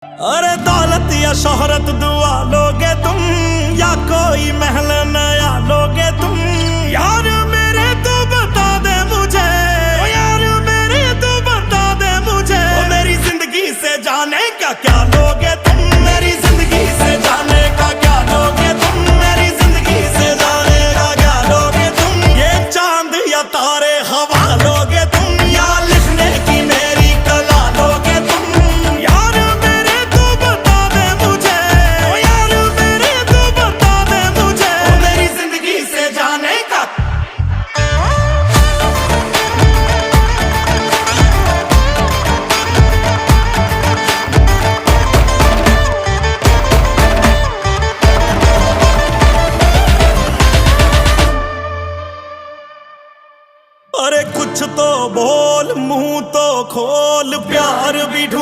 अरे दौलत या शोहरत दुआ लोगे तुम, या कोई महल नया लोगे तुम। यार मेरे तू बता दे मुझे, ओ यार मेरे तू बता दे मुझे, ओ मेरी जिंदगी से जाने का क्या लोगे तुम, मेरी जिंदगी से जाने का क्या लोगे तुम, मेरी जिंदगी से जाने का क्या लोगे तुम। ये चांद या तारे हवा लोगे तुम, या लिखने की मेरी कला लोगे तुम। यार मेरे तू बता दे मुझे, ओ यार मेरे तू बता दे मुझे, ओ मेरी जिंदगी से जाने का। अरे कुछ तो बोल, मुंह तो खोल, प्यार भी ढूंढ